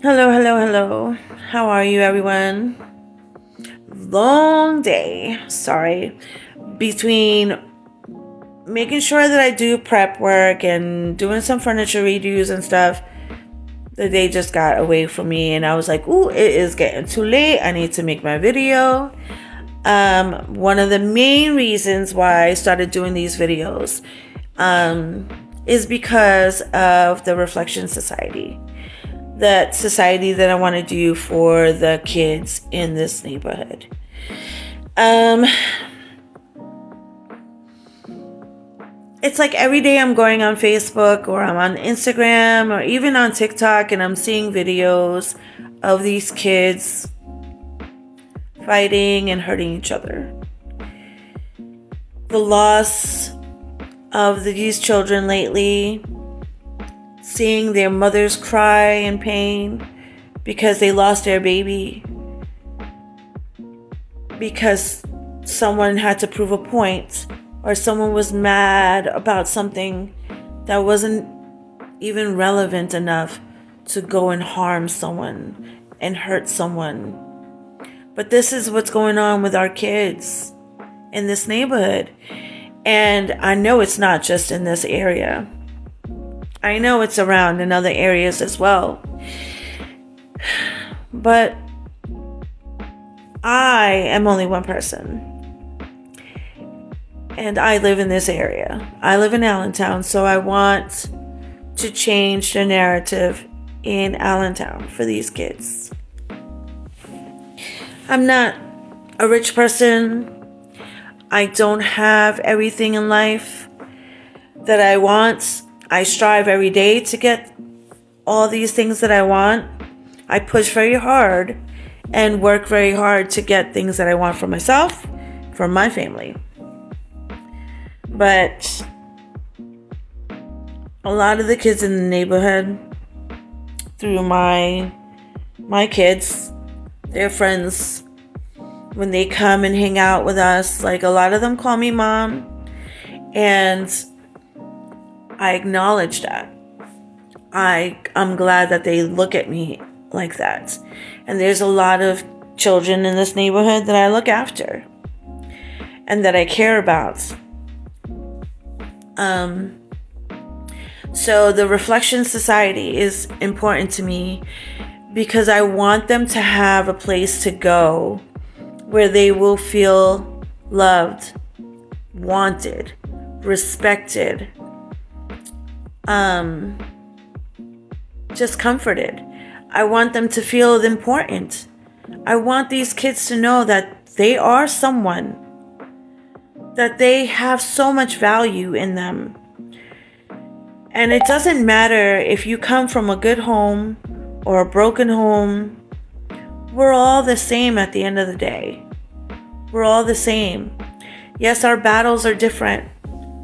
Hello, hello, hello. How are you, everyone? Long day. Sorry. Between making sure that I do prep work and doing some furniture redos and stuff, the day just got away from me, and I was like, ooh, it is getting too late. I need to make my video. One of the main reasons why I started doing these videos is because of the Reflection Society. That society that I want to do for the kids in this neighborhood. It's like every day I'm going on Facebook or I'm on Instagram or even on TikTok, and I'm seeing videos of these kids fighting and hurting each other. The loss of these children lately, seeing their mothers cry in pain because they lost their baby, because someone had to prove a point, or someone was mad about something that wasn't even relevant enough to go and harm someone and hurt someone. But this is what's going on with our kids in this neighborhood. And I know it's not just in this area. I know it's around in other areas as well. But I am only one person. And I live in this area. I live in Allentown, so I want to change the narrative in Allentown for these kids. I'm not a rich person. I don't have everything in life that I want. I strive every day to get all these things that I want. I push very hard and work very hard to get things that I want for myself, for my family. But a lot of the kids in the neighborhood, through my kids, their friends, when they come and hang out with us, like a lot of them call me mom, and I acknowledge that. I'm glad that they look at me like that. And there's a lot of children in this neighborhood that I look after and that I care about. So the Reflection Society is important to me because I want them to have a place to go where they will feel loved, wanted, respected, just comforted. I want them to feel important. I want these kids to know that they are someone, that they have so much value in them. And it doesn't matter if you come from a good home or a broken home. We're all the same at the end of the day. We're all the same. Yes, our battles are different.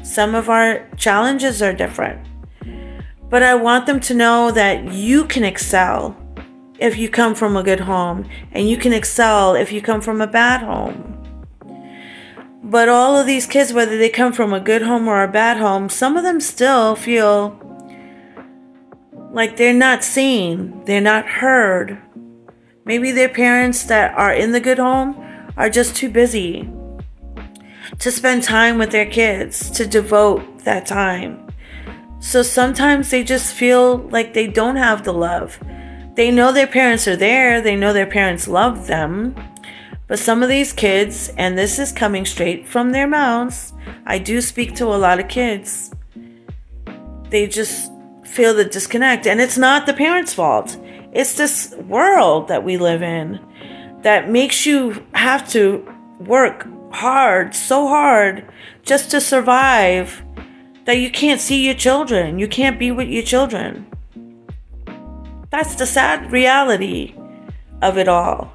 Some of our challenges are different. But I want them to know that you can excel if you come from a good home, and you can excel if you come from a bad home. But all of these kids, whether they come from a good home or a bad home, some of them still feel like they're not seen, they're not heard. Maybe their parents that are in the good home are just too busy to spend time with their kids, to devote that time. So sometimes they just feel like they don't have the love. They know their parents are there. They know their parents love them. But some of these kids, and this is coming straight from their mouths, I do speak to a lot of kids. They just feel the disconnect. And it's not the parents' fault. It's this world that we live in that makes you have to work hard, so hard, just to survive, that you can't see your children. You can't be with your children. That's the sad reality of it all.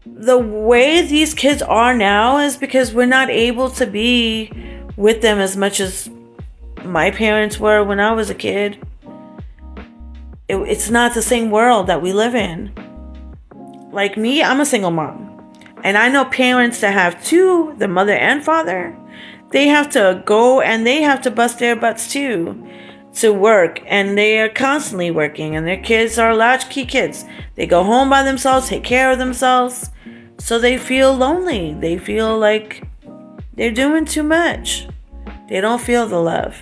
The way these kids are now is because we're not able to be with them as much as my parents were when I was a kid. It's not the same world that we live in. Like me, I'm a single mom. And I know parents that have two, the mother and father, they have to go and they have to bust their butts too to work, and they are constantly working, and their kids are latchkey kids. They go home by themselves, take care of themselves, so they feel lonely. They feel like they're doing too much. They don't feel the love.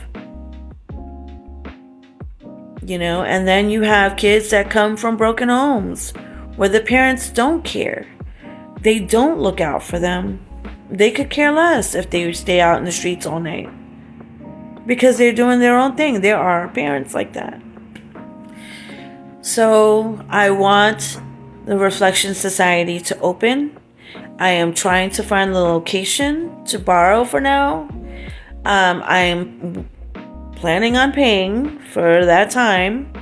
And then you have kids that come from broken homes where the parents don't care. They don't look out for them. They could care less if they stay out in the streets all night because they're doing their own thing. There are parents like that. So I want the Reflection Society to open. I am trying to find the location to borrow for now. I am planning on paying for that time,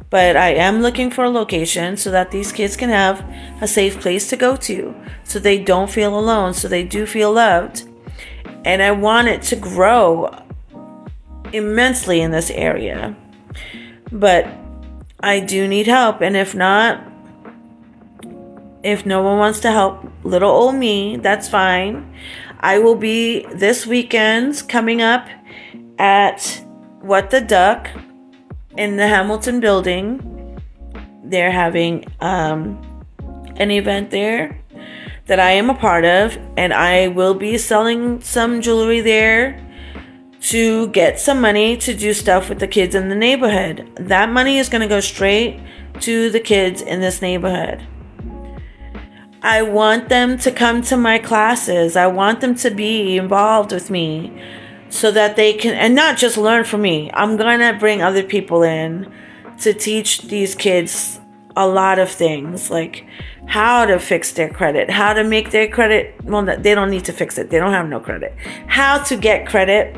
but I am looking for a location so that these kids can have a safe place to go to, so they don't feel alone, so they do feel loved. And I want it to grow immensely in this area. But I do need help, and if no one wants to help little old me, that's fine. I will be this weekend coming up at What the Duck in the Hamilton building. They're having an event there that I am a part of, and I will be selling some jewelry there to get some money to do stuff with the kids in the neighborhood. That money is going to go straight to the kids in this neighborhood. I want them to come to my classes. I want them to be involved with me so that they can, and not just learn from me. I'm going to bring other people in to teach these kids a lot of things, like how to fix their credit, how to make their credit, well, they don't need to fix it. They don't have no credit. How to get credit,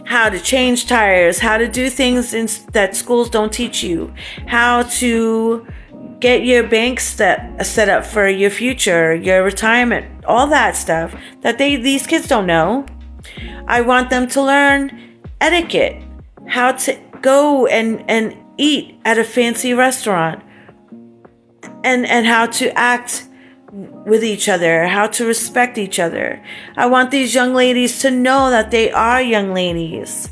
how to change tires, how to do things that schools don't teach you, how to get your bank set up for your future, your retirement, all that stuff that these kids don't know. I want them to learn etiquette, how to go and eat at a fancy restaurant, and how to act with each other, how to respect each other. I want these young ladies to know that they are young ladies,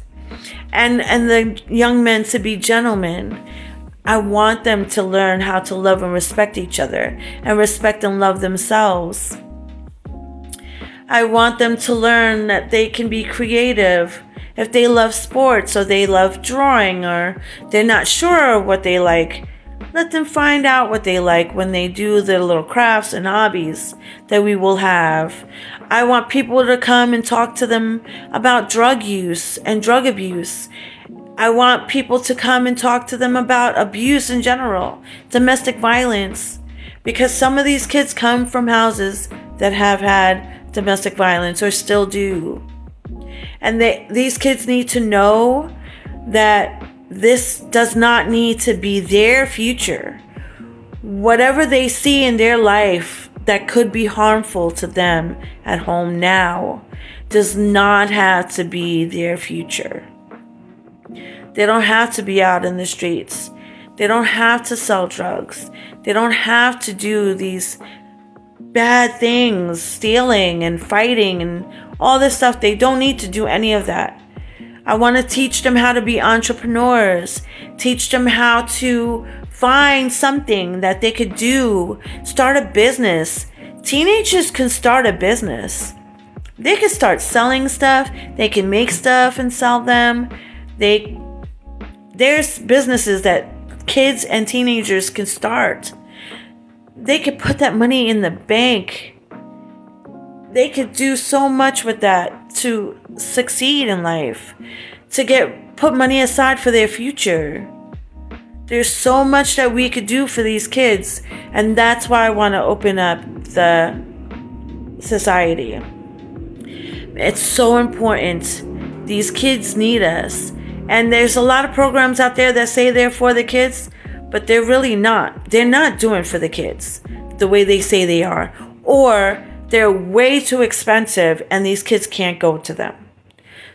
and the young men to be gentlemen. I want them to learn how to love and respect each other, and respect and love themselves. I want them to learn that they can be creative. If they love sports, or they love drawing, or they're not sure what they like, let them find out what they like when they do their little crafts and hobbies that we will have. I want people to come and talk to them about drug use and drug abuse. I want people to come and talk to them about abuse in general, domestic violence, because some of these kids come from houses that have had domestic violence or still do. And these kids need to know that this does not need to be their future. Whatever they see in their life that could be harmful to them at home now does not have to be their future. They don't have to be out in the streets. They don't have to sell drugs. They don't have to do these bad things, stealing and fighting and all this stuff. They don't need to do any of that. I want to teach them how to be entrepreneurs, teach them how to find something that they could do, start a business. Teenagers can start a business. They can start selling stuff. They can make stuff and sell them. There's businesses that kids and teenagers can start. They could put that money in the bank. They could do so much with that to succeed in life, to put money aside for their future. There's so much that we could do for these kids, and that's why I want to open up the society. It's so important. These kids need us. And there's a lot of programs out there that say they're for the kids, but they're really not. They're not doing for the kids the way they say they are. Or they're way too expensive and these kids can't go to them.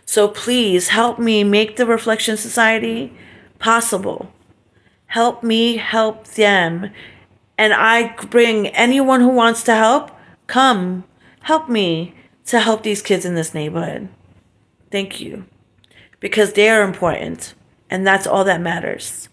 So please help me make the Reflection Society possible. Help me help them. And I bring anyone who wants to help, come help me to help these kids in this neighborhood. Thank you. Because they're important. And that's all that matters.